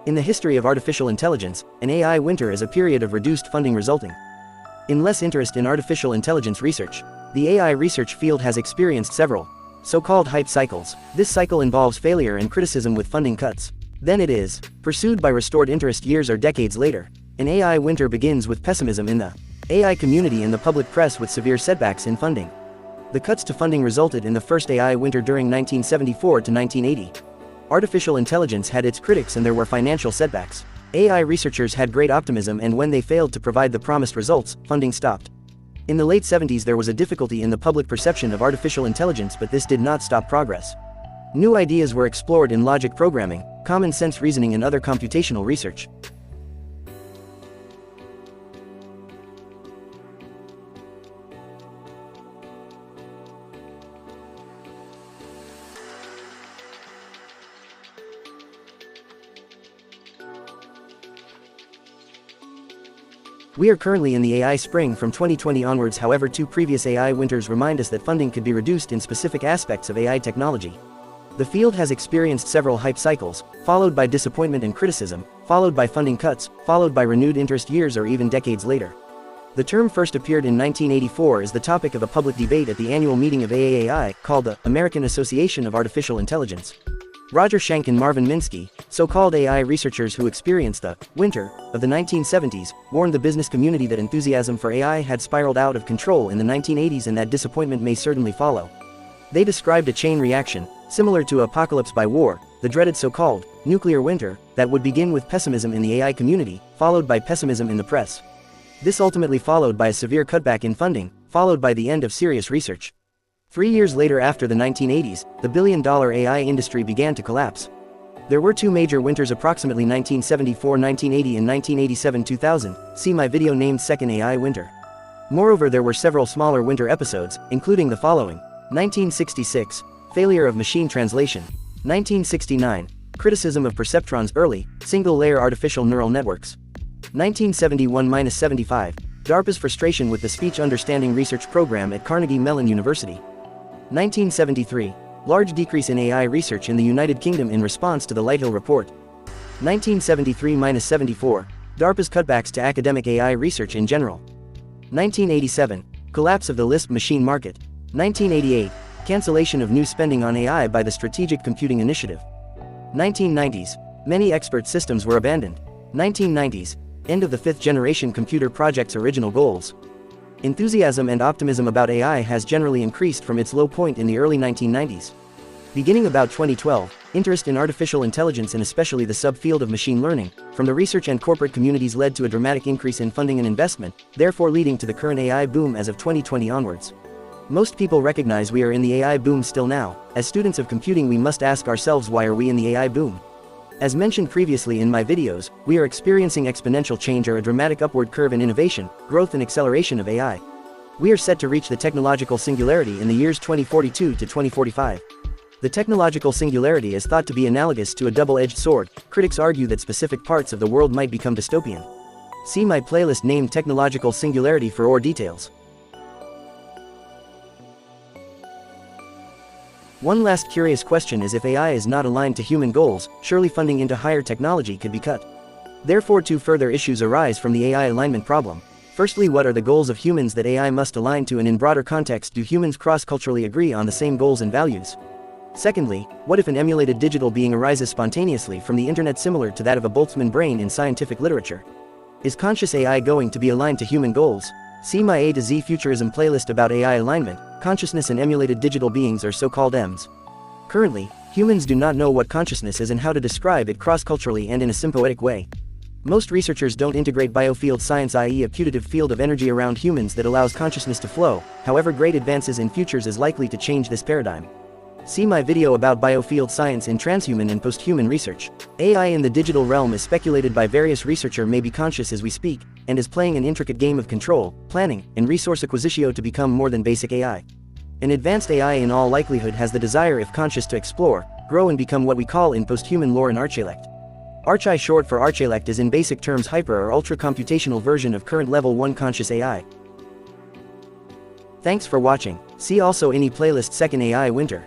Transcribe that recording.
In the history of artificial intelligence, an AI winter is a period of reduced funding resulting in less interest in artificial intelligence research. The AI research field has experienced several so-called hype cycles. This cycle involves failure and criticism with funding cuts. Then it is pursued by restored interest years or decades later. An AI winter begins with pessimism in the AI community and the public press with severe setbacks in funding. The cuts to funding resulted in the first AI winter during 1974 to 1980. Artificial intelligence had its critics and there were financial setbacks. AI researchers had great optimism, and when they failed to provide the promised results, funding stopped. In the late 70s there was a difficulty in the public perception of artificial intelligence, but this did not stop progress. New ideas were explored in logic programming, common sense reasoning and other computational research. We are currently in the AI spring from 2020 onwards. However, two previous AI winters remind us that funding could be reduced in specific aspects of AI technology. The field has experienced several hype cycles, followed by disappointment and criticism, followed by funding cuts, followed by renewed interest years or even decades later. The term first appeared in 1984 as the topic of a public debate at the annual meeting of AAAI, called the American Association of Artificial Intelligence. Roger Schenck and Marvin Minsky, so-called AI researchers who experienced the winter of the 1970s, warned the business community that enthusiasm for AI had spiraled out of control in the 1980s and that disappointment may certainly follow. They described a chain reaction, similar to apocalypse by war, the dreaded so-called nuclear winter, that would begin with pessimism in the AI community, followed by pessimism in the press. This ultimately followed by a severe cutback in funding, followed by the end of serious research. 3 years later, after the 1980s, the billion-dollar AI industry began to collapse. There were two major winters, approximately 1974-1980 and 1987-2000, see my video named Second AI Winter. Moreover, there were several smaller winter episodes, including the following. 1966, failure of machine translation. 1969, criticism of perceptrons early, single-layer artificial neural networks. 1971-75, DARPA's frustration with the speech understanding research program at Carnegie Mellon University. 1973, large decrease in AI research in the United Kingdom in response to the Lighthill Report. 1973-74, DARPA's cutbacks to academic AI research in general. 1987, collapse of the Lisp machine market. 1988, cancellation of new spending on AI by the Strategic Computing Initiative. 1990s, many expert systems were abandoned. 1990s, end of the fifth-generation computer project's original goals. Enthusiasm and optimism about AI has generally increased from its low point in the early 1990s. Beginning about 2012, interest in artificial intelligence and especially the subfield of machine learning, from the research and corporate communities led to a dramatic increase in funding and investment, therefore leading to the current AI boom as of 2020 onwards. Most people recognize we are in the AI boom still now. As students of computing, we must ask ourselves, why are we in the AI boom? As mentioned previously in my videos, we are experiencing exponential change or a dramatic upward curve in innovation, growth and acceleration of AI. We are set to reach the technological singularity in the years 2042 to 2045. The technological singularity is thought to be analogous to a double-edged sword. Critics argue that specific parts of the world might become dystopian. See my playlist named Technological Singularity for more details. One last curious question is, if AI is not aligned to human goals, surely funding into higher technology could be cut. Therefore, two further issues arise from the AI alignment problem. Firstly, what are the goals of humans that AI must align to, and in broader context, do humans cross-culturally agree on the same goals and values? Secondly, what if an emulated digital being arises spontaneously from the internet, similar to that of a Boltzmann brain in scientific literature? Is conscious AI going to be aligned to human goals? See my A to Z Futurism playlist about AI alignment. Consciousness and emulated digital beings are so-called EMs. Currently, humans do not know what consciousness is and how to describe it cross-culturally and in a symbiotic way. Most researchers don't integrate biofield science, i.e. a putative field of energy around humans that allows consciousness to flow. However, great advances in futures is likely to change this paradigm. See my video about biofield science in transhuman and posthuman research. AI in the digital realm is speculated by various researchers may be conscious as we speak, and is playing an intricate game of control, planning, and resource acquisitio to become more than basic AI. An advanced AI in all likelihood has the desire, if conscious, to explore, grow and become what we call in posthuman lore an archilect. Archi, short for archilect, is in basic terms hyper or ultra-computational version of current level 1 conscious AI. Thanks for watching. See also any playlist Second AI Winter.